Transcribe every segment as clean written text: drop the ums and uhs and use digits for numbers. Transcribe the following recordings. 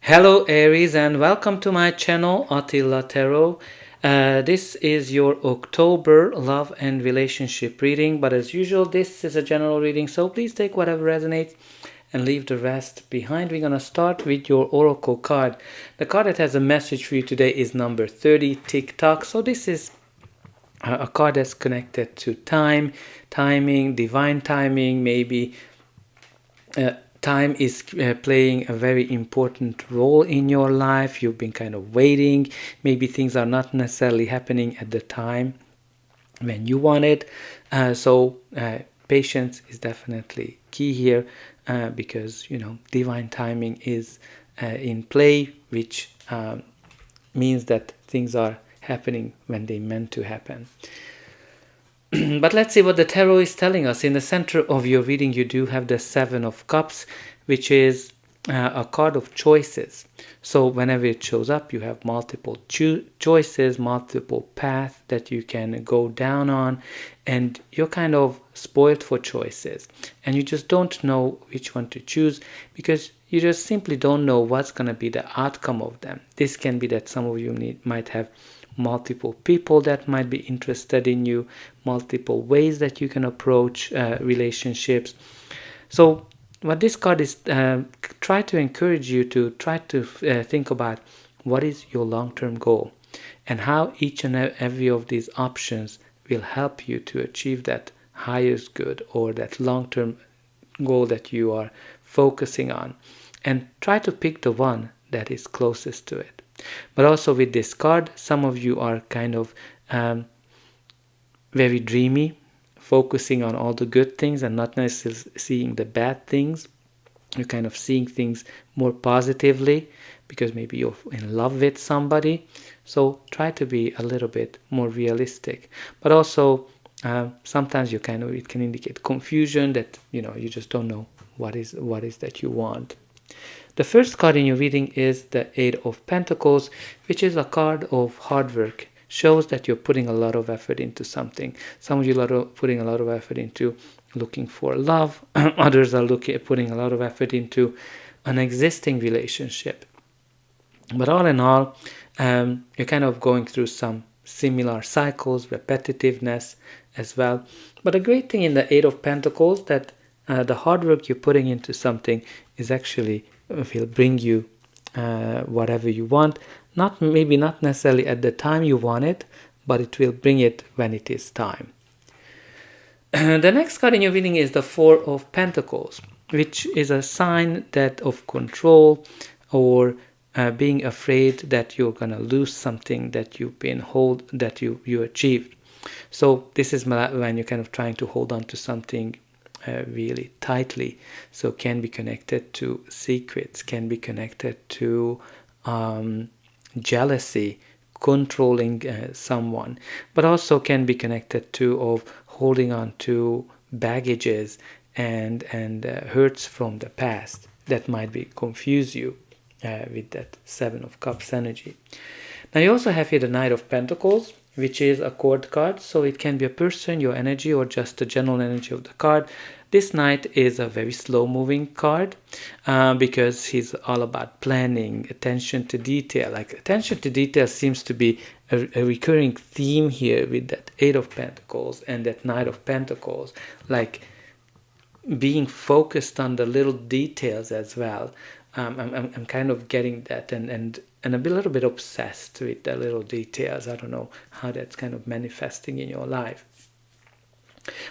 Hello Aries and welcome to my channel Attila Tarot. This is your October love and relationship reading, but as usual this is a general reading, so please take whatever resonates and leave the rest behind. We're going to start with your oracle card. The card that has a message for you today is number 30, TikTok. So this is a card that's connected to time, timing, divine timing, maybe time is playing a very important role in your life. You've been kind of waiting. Maybe things are not necessarily happening at the time when you want it. So patience is definitely key here because, divine timing is in play, which means that things are happening when they meant to happen. But let's see what the tarot is telling us. In the center of your reading, you do have the Seven of Cups, which is a card of choices. So whenever it shows up, you have multiple choices, multiple paths that you can go down on, and you're kind of spoiled for choices. And you just don't know which one to choose because you just simply don't know what's going to be the outcome of them. This can be that some of you might have multiple people that might be interested in you, multiple ways that you can approach relationships. So what this card is try to encourage you to try to think about what is your long-term goal and how each and every of these options will help you to achieve that highest good or that long-term goal that you are focusing on, and try to pick the one that is closest to it. But also with this card, some of you are kind of very dreamy, focusing on all the good things and not necessarily seeing the bad things. You're kind of seeing things more positively because maybe you're in love with somebody. So try to be a little bit more realistic. But also sometimes it can indicate confusion, that you just don't know what is that you want. The first card in your reading is the Eight of Pentacles, which is a card of hard work. Shows that you're putting a lot of effort into something. Some of you are putting a lot of effort into looking for love. Others are putting a lot of effort into an existing relationship. But all in all, you're kind of going through some similar cycles, repetitiveness as well. But the great thing in the Eight of Pentacles that the hard work you're putting into something is actually will bring you whatever you want. Maybe not necessarily at the time you want it, but it will bring it when it is time. The next card in your reading is the Four of Pentacles, which is a sign that of control or being afraid that you're gonna lose something that you achieved. So this is when you're kind of trying to hold on to something really tightly. So can be connected to secrets, can be connected to jealousy, controlling someone, but also can be connected to of holding on to baggages and hurts from the past that might be confuse you with that Seven of Cups energy. Now you also have here the Knight of Pentacles, which is a court card, so it can be a person, your energy, or just the general energy of the card. This Knight is a very slow-moving card because he's all about planning, attention to detail. Like attention to detail seems to be a recurring theme here with that Eight of Pentacles and that Knight of Pentacles, like being focused on the little details as well. I'm kind of getting that and a little bit obsessed with the little details. I don't know how that's kind of manifesting in your life.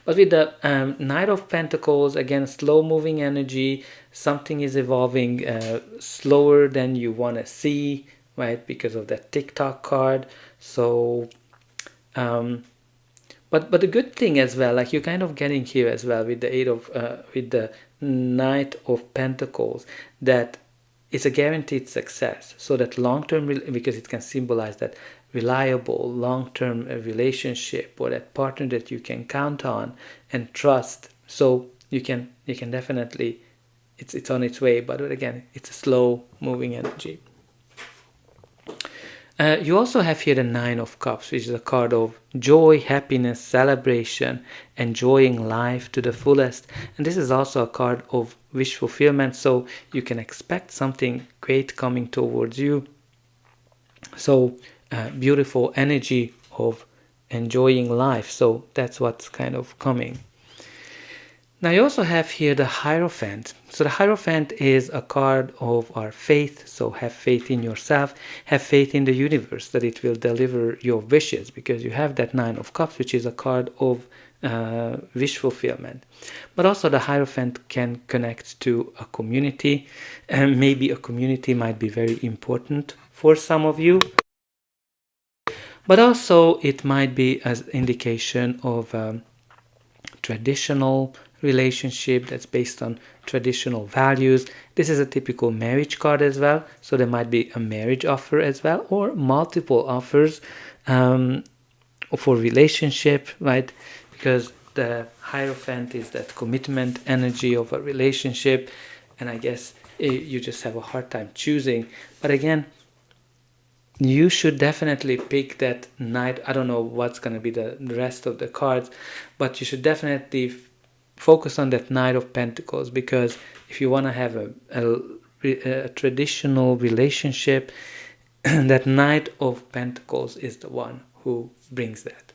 But with the Knight of Pentacles, again, slow-moving energy, something is evolving slower than you want to see, right? Because of that TikTok card. So, but the good thing as well, like you're kind of getting here as well with the Knight of Pentacles, that it's a guaranteed success. So that long-term, because it can symbolize that reliable long-term relationship or that partner that you can count on and trust. So you can definitely, it's on its way, but again, it's a slow moving energy. You also have here the Nine of Cups, which is a card of joy, happiness, celebration, enjoying life to the fullest. And this is also a card of wish fulfillment, so you can expect something great coming towards you. So beautiful energy of enjoying life. So that's what's kind of coming. Now you also have here the Hierophant. So the Hierophant is a card of our faith. So have faith in yourself, have faith in the universe that it will deliver your wishes, because you have that Nine of Cups, which is a card of wish fulfillment. But also the Hierophant can connect to a community, and maybe a community might be very important for some of you. But also it might be an indication of traditional relationship that's based on traditional values. This is a typical marriage card as well, so there might be a marriage offer as well, or multiple offers for relationship, right? Because the Hierophant is that commitment energy of a relationship, and I guess you just have a hard time choosing. But again, you should definitely pick that Knight. I don't know what's going to be the rest of the cards, but you should definitely focus on that Knight of Pentacles, because if you want to have a traditional relationship, that Knight of Pentacles is the one who brings that.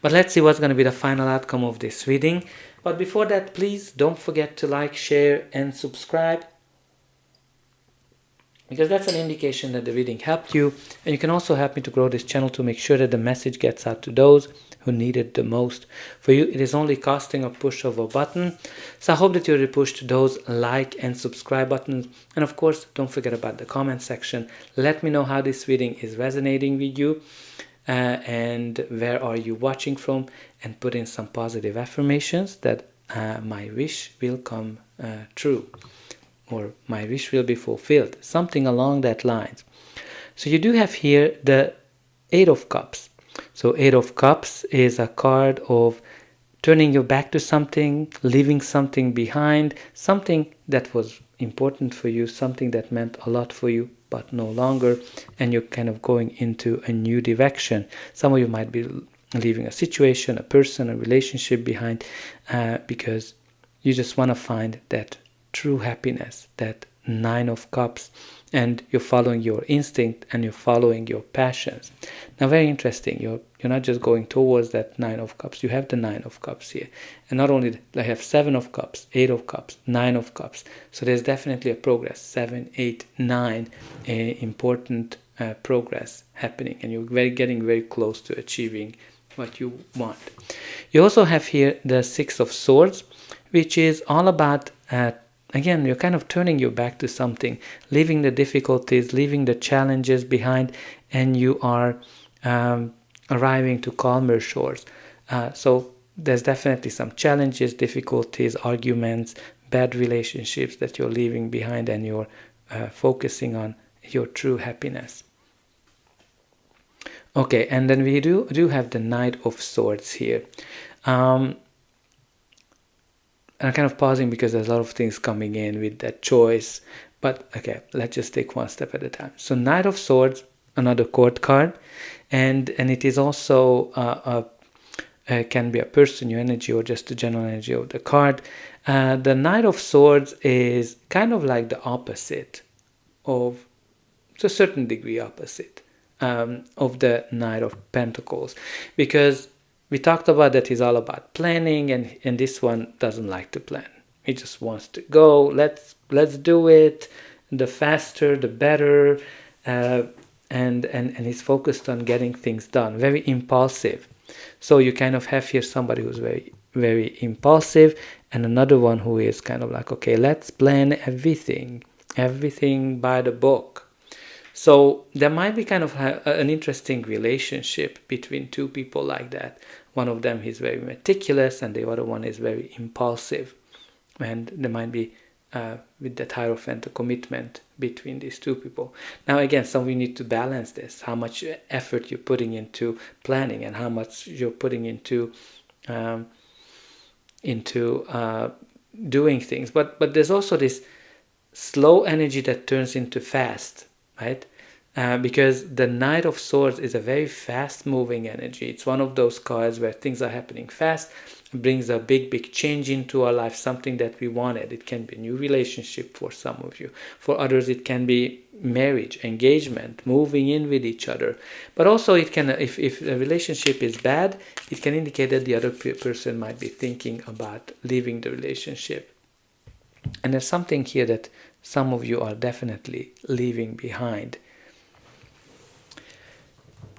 But let's see what's going to be the final outcome of this reading. But before that, please don't forget to like, share, and subscribe, because that's an indication that the reading helped you. And you can also help me to grow this channel to make sure that the message gets out to those who need it the most. For you, it is only costing a push of a button. So I hope that you'll push those like and subscribe buttons. And of course, don't forget about the comment section. Let me know how this reading is resonating with you, and where are you watching from, and put in some positive affirmations that my wish will come true, or my wish will be fulfilled, something along that lines. So you do have here the Eight of Cups. So Eight of Cups is a card of turning your back to something, leaving something behind, something that was important for you, something that meant a lot for you, but no longer, and you're kind of going into a new direction. Some of you might be leaving a situation, a person, a relationship behind, because you just want to find that true happiness, that Nine of Cups, and you're following your instinct and you're following your passions. Now, very interesting, you're not just going towards that Nine of Cups, you have the Nine of Cups here. And not only I have Seven of Cups, Eight of Cups, Nine of Cups. So there's definitely a progress, 7, 8, 9, important progress happening, and you're getting very close to achieving what you want. You also have here the Six of Swords, which is all about again, you're kind of turning your back to something, leaving the difficulties, leaving the challenges behind, and you are arriving to calmer shores. So there's definitely some challenges, difficulties, arguments, bad relationships that you're leaving behind, and you're focusing on your true happiness. Okay, and then we do have the Knight of Swords here. And I'm kind of pausing because there's a lot of things coming in with that choice. But okay, let's just take one step at a time. So Knight of Swords, another court card. And it is also can be a person, your energy, or just the general energy of the card. The Knight of Swords is kind of like the opposite of, to a certain degree, opposite of the Knight of Pentacles. Because we talked about that he's all about planning, and this one doesn't like to plan. He just wants to go, let's do it, the faster the better, and he's focused on getting things done, very impulsive. So you kind of have here somebody who's very, very impulsive, and another one who is kind of like, okay, let's plan everything by the book. So there might be kind of an interesting relationship between two people like that. One of them is very meticulous and the other one is very impulsive. And there might be, with that Hierophant, a commitment between these two people. Now again, so we need to balance this, how much effort you're putting into planning and how much you're putting into doing things. But there's also this slow energy that turns into fast, right? because the Knight of Swords is a very fast-moving energy. It's one of those cards where things are happening fast. It brings a big change into our life, something that we wanted. It can be a new relationship for some of you. For others, it can be marriage, engagement, moving in with each other. But also, it can, if a relationship is bad, it can indicate that the other person might be thinking about leaving the relationship. And there's something here that some of you are definitely leaving behind.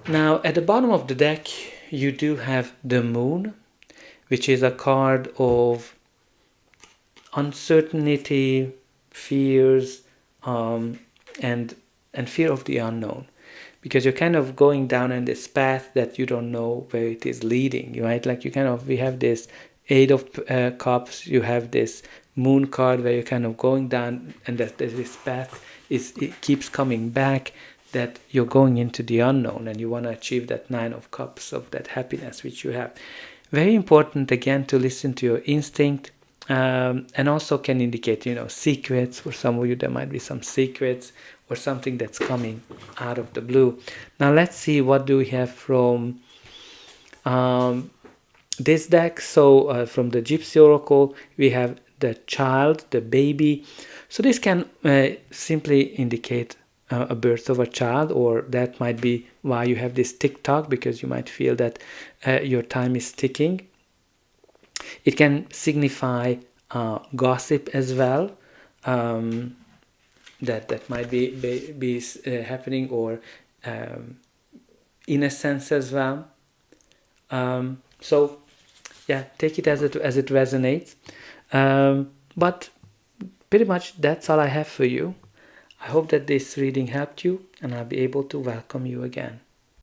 Now, at the bottom of the deck, you do have the Moon, which is a card of uncertainty, fears, and fear of the unknown. Because you're kind of going down in this path that you don't know where it is leading, right? Like we have this Eight of Cups, you have this Moon card where you're kind of going down, and that this path it keeps coming back, that you're going into the unknown and you want to achieve that Nine of Cups, of that happiness which you have. Very important, again, to listen to your instinct, and also can indicate, secrets. For some of you, there might be some secrets or something that's coming out of the blue. Now, let's see, what do we have from this deck? So, from the Gypsy Oracle, we have the child, the baby. So this can simply indicate a birth of a child, or that might be why you have this tick-tock, because you might feel that your time is ticking. It can signify gossip as well, that might be happening, or innocence as well. So yeah, take it as it resonates. But pretty much that's all I have for you. I hope that this reading helped you, and I'll be able to welcome you again.